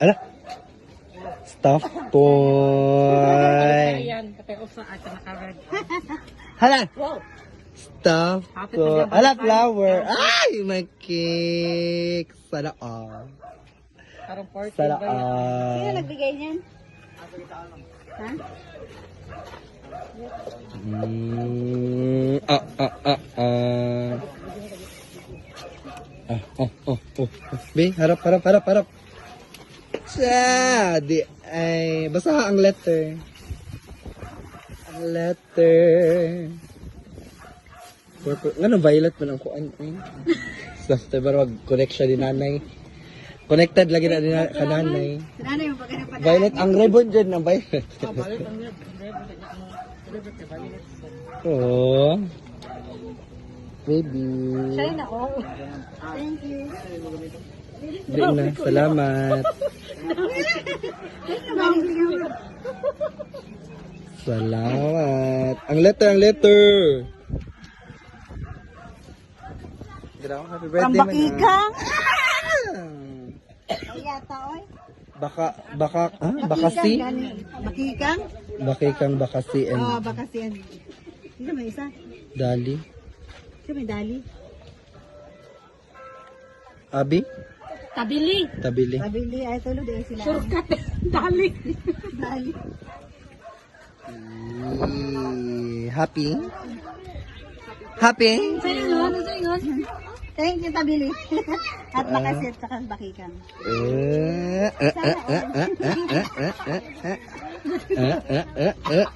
Ala? Stuffed toy. Ayan, pati usa at naka-red. Hala! Wow! Stuffed toy. Ala, flower. Ay, may cake. Sana all. Parang party Sana ba yan? Sino all. nagbigay niyan? Ha? Be, harap. Siya, di ay, basta ang letter. Ang letter. Purple. Nga violet man ang kuan. Basta ba mag-connect siya din nanay. Connected lagi na din kananay. Sinanay mo pag pa Violet, ang ribbon dyan ng violet. Balik ang red. Violet. Oh. Baby. Siya na all. Thank you. Di na, salamat. Salamat. Ang letter. Grabe, happy birthday. Ang bakikang. Ah! Yata oy. Bakasi? Bakikang? Bakikang bakasi and Oh, bakasian. Hindi may isa. dali. Sino may dali? Abi? Tabili. Tabili. Pabili ay tulog din sila. Shortcut. Dali. Dali. Happy? Happy? Sino yun? Sino yun? Thank you, Tabili. At bakasit sa bakikang. Eh, eh, eh, eh, eh, eh, eh, eh, eh, eh, eh,